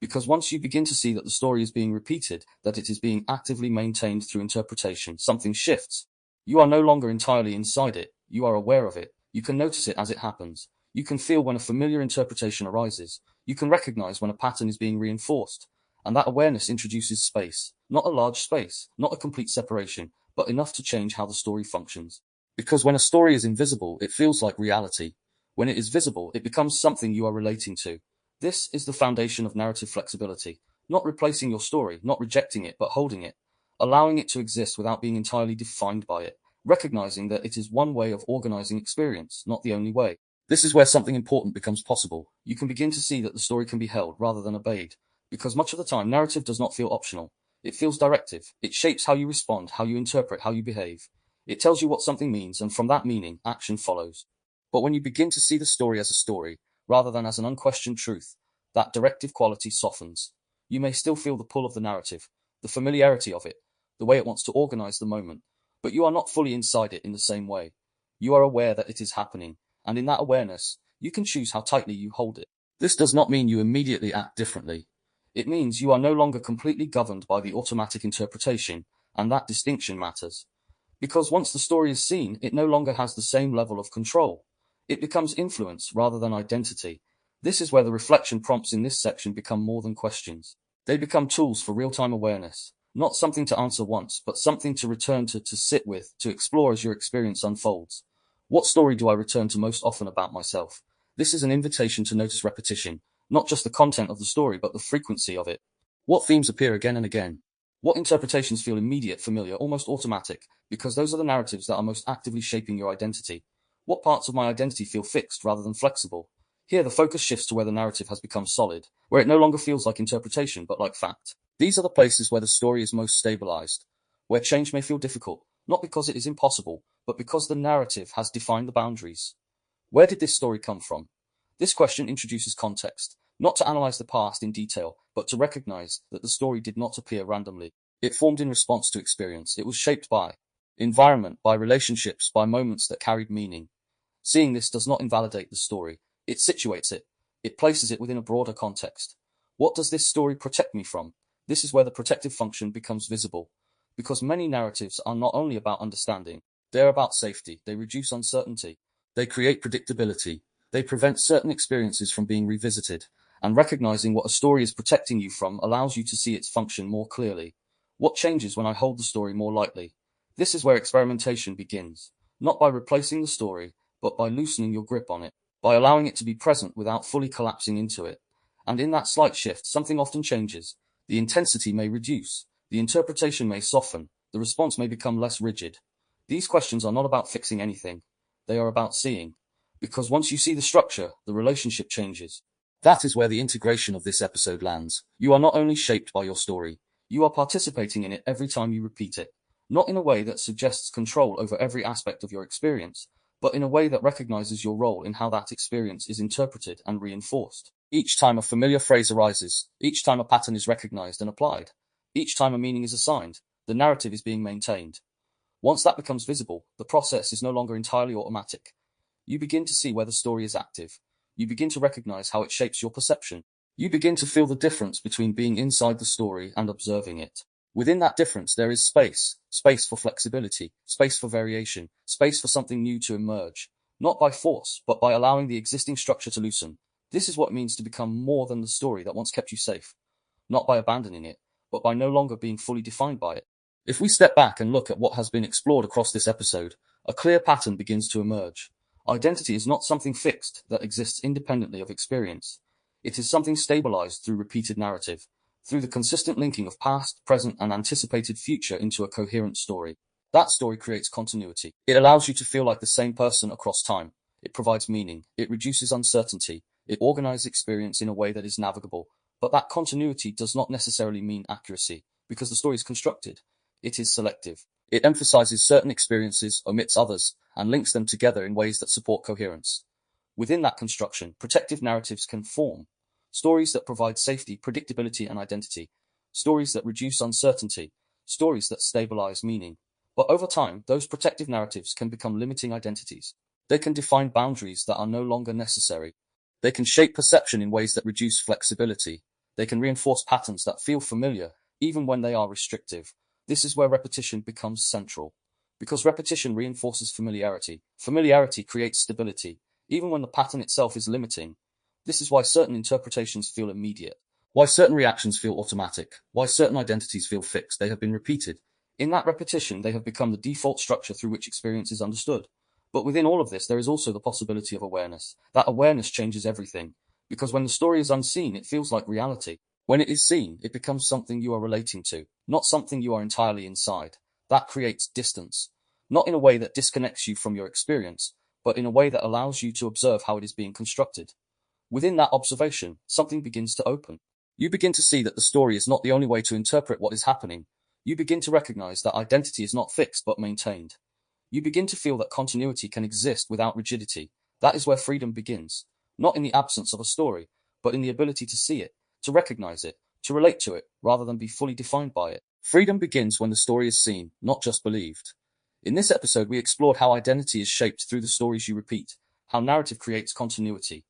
Because once you begin to see that the story is being repeated, that it is being actively maintained through interpretation, something shifts. You are no longer entirely inside it. You are aware of it. You can notice it as it happens. You can feel when a familiar interpretation arises. You can recognize when a pattern is being reinforced. And that awareness introduces space. Not a large space, not a complete separation, but enough to change how the story functions. Because when a story is invisible, it feels like reality. When it is visible, it becomes something you are relating to. This is the foundation of narrative flexibility. Not replacing your story, not rejecting it, but holding it. Allowing it to exist without being entirely defined by it. Recognizing that it is one way of organizing experience, not the only way. This is where something important becomes possible. You can begin to see that the story can be held rather than obeyed. Because much of the time, narrative does not feel optional. It feels directive. It shapes how you respond, how you interpret, how you behave. It tells you what something means, and from that meaning, action follows. But when you begin to see the story as a story, rather than as an unquestioned truth, that directive quality softens. You may still feel the pull of the narrative, the familiarity of it, the way it wants to organize the moment, but you are not fully inside it in the same way. You are aware that it is happening, and in that awareness, you can choose how tightly you hold it. This does not mean you immediately act differently. It means you are no longer completely governed by the automatic interpretation, and that distinction matters. Because once the story is seen, it no longer has the same level of control. It becomes influence rather than identity. This is where the reflection prompts in this section become more than questions. They become tools for real-time awareness. Not something to answer once, but something to return to sit with, to explore as your experience unfolds. What story do I return to most often about myself? This is an invitation to notice repetition, not just the content of the story, but the frequency of it. What themes appear again and again? What interpretations feel immediate, familiar, almost automatic, because those are the narratives that are most actively shaping your identity? What parts of my identity feel fixed rather than flexible? Here, the focus shifts to where the narrative has become solid, where it no longer feels like interpretation, but like fact. These are the places where the story is most stabilized, where change may feel difficult, not because it is impossible, but because the narrative has defined the boundaries. Where did this story come from? This question introduces context, not to analyze the past in detail, but to recognize that the story did not appear randomly. It formed in response to experience. It was shaped by environment, by relationships, by moments that carried meaning. Seeing this does not invalidate the story. It situates it. It places it within a broader context. What does this story protect me from? This is where the protective function becomes visible. Because many narratives are not only about understanding, they're about safety. They reduce uncertainty. They create predictability. They prevent certain experiences from being revisited. And recognizing what a story is protecting you from allows you to see its function more clearly. What changes when I hold the story more lightly? This is where experimentation begins. Not by replacing the story, but by loosening your grip on it, by allowing it to be present without fully collapsing into it. And in that slight shift, something often changes. The intensity may reduce, the interpretation may soften, the response may become less rigid. These questions are not about fixing anything, they are about seeing. Because once you see the structure, the relationship changes. That is where the integration of this episode lands. You are not only shaped by your story, you are participating in it every time you repeat it. Not in a way that suggests control over every aspect of your experience, but in a way that recognizes your role in how that experience is interpreted and reinforced. Each time a familiar phrase arises, each time a pattern is recognized and applied, each time a meaning is assigned, the narrative is being maintained. Once that becomes visible, the process is no longer entirely automatic. You begin to see where the story is active. You begin to recognize how it shapes your perception. You begin to feel the difference between being inside the story and observing it. Within that difference, there is space. Space for flexibility, space for variation, space for something new to emerge. Not by force, but by allowing the existing structure to loosen. This is what it means to become more than the story that once kept you safe. Not by abandoning it, but by no longer being fully defined by it. If we step back and look at what has been explored across this episode, a clear pattern begins to emerge. Identity is not something fixed that exists independently of experience. It is something stabilized through repeated narrative, through the consistent linking of past, present, and anticipated future into a coherent story. That story creates continuity. It allows you to feel like the same person across time. It provides meaning. It reduces uncertainty. It organizes experience in a way that is navigable. But that continuity does not necessarily mean accuracy, because the story is constructed. It is selective. It emphasizes certain experiences, omits others, and links them together in ways that support coherence. Within that construction, protective narratives can form. Stories that provide safety, predictability, and identity. Stories that reduce uncertainty. Stories that stabilize meaning. But over time, those protective narratives can become limiting identities. They can define boundaries that are no longer necessary. They can shape perception in ways that reduce flexibility. They can reinforce patterns that feel familiar, even when they are restrictive. This is where repetition becomes central. Because repetition reinforces familiarity. Familiarity creates stability, even when the pattern itself is limiting. This is why certain interpretations feel immediate. Why certain reactions feel automatic. Why certain identities feel fixed. They have been repeated. In that repetition, they have become the default structure through which experience is understood. But within all of this, there is also the possibility of awareness. That awareness changes everything. Because when the story is unseen, it feels like reality. When it is seen, it becomes something you are relating to, not something you are entirely inside. That creates distance. Not in a way that disconnects you from your experience, but in a way that allows you to observe how it is being constructed. Within that observation, something begins to open. You begin to see that the story is not the only way to interpret what is happening. You begin to recognize that identity is not fixed but maintained. You begin to feel that continuity can exist without rigidity. That is where freedom begins. Not in the absence of a story, but in the ability to see it, to recognize it, to relate to it, rather than be fully defined by it. Freedom begins when the story is seen, not just believed. In this episode, we explored how identity is shaped through the stories you repeat, how narrative creates continuity,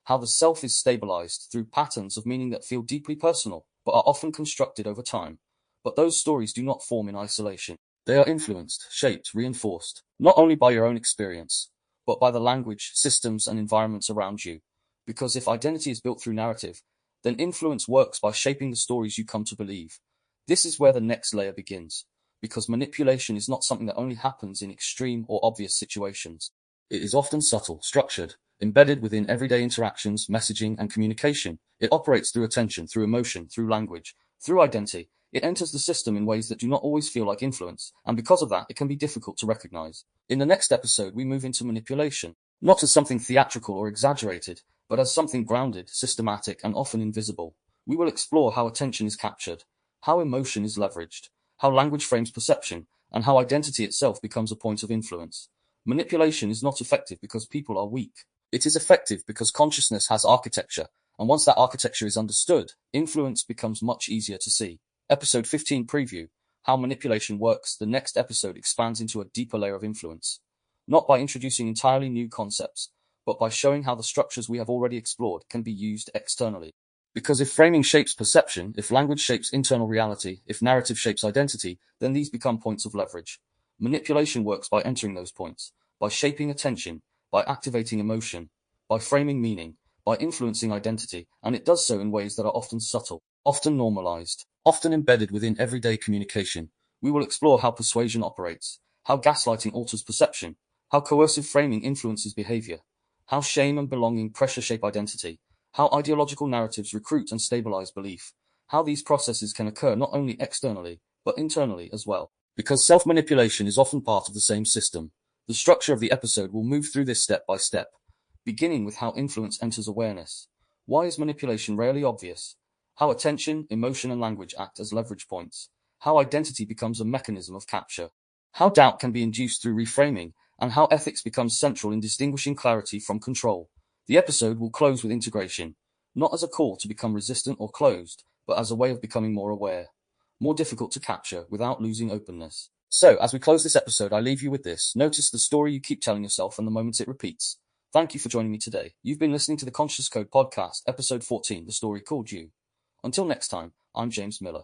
how the self is stabilized through patterns of meaning that feel deeply personal, but are often constructed over time. But those stories do not form in isolation. They are influenced, shaped, reinforced, not only by your own experience, but by the language, systems, and environments around you. Because if identity is built through narrative, then influence works by shaping the stories you come to believe. This is where the next layer begins, because manipulation is not something that only happens in extreme or obvious situations. It is often subtle, structured, embedded within everyday interactions, messaging, and communication. It operates through attention, through emotion, through language, through identity. It enters the system in ways that do not always feel like influence, and because of that, it can be difficult to recognize. In the next episode, we move into manipulation, not as something theatrical or exaggerated, but as something grounded, systematic, and often invisible. We will explore how attention is captured, how emotion is leveraged, how language frames perception, and how identity itself becomes a point of influence. Manipulation is not effective because people are weak. It is effective because consciousness has architecture, and once that architecture is understood, influence becomes much easier to see. Episode 15 Preview: How Manipulation Works. The next episode expands into a deeper layer of influence, not by introducing entirely new concepts, but by showing how the structures we have already explored can be used externally. Because if framing shapes perception, if language shapes internal reality, if narrative shapes identity, then these become points of leverage. Manipulation works by entering those points, by shaping attention, by activating emotion, by framing meaning, by influencing identity, and it does so in ways that are often subtle, often normalized, often embedded within everyday communication. We will explore how persuasion operates, how gaslighting alters perception, how coercive framing influences behavior, how shame and belonging pressure shape identity, how ideological narratives recruit and stabilize belief, how these processes can occur not only externally, but internally as well. Because self-manipulation is often part of the same system, the structure of the episode will move through this step by step, beginning with how influence enters awareness. Why is manipulation rarely obvious? How attention, emotion, and language act as leverage points. How identity becomes a mechanism of capture. How doubt can be induced through reframing, and how ethics becomes central in distinguishing clarity from control. The episode will close with integration, not as a call to become resistant or closed, but as a way of becoming more aware, more difficult to capture without losing openness. So, as we close this episode, I leave you with this. Notice the story you keep telling yourself and the moments it repeats. Thank you for joining me today. You've been listening to the Conscious Code Podcast, Episode 14, The Story Called You. Until next time, I'm James Miller.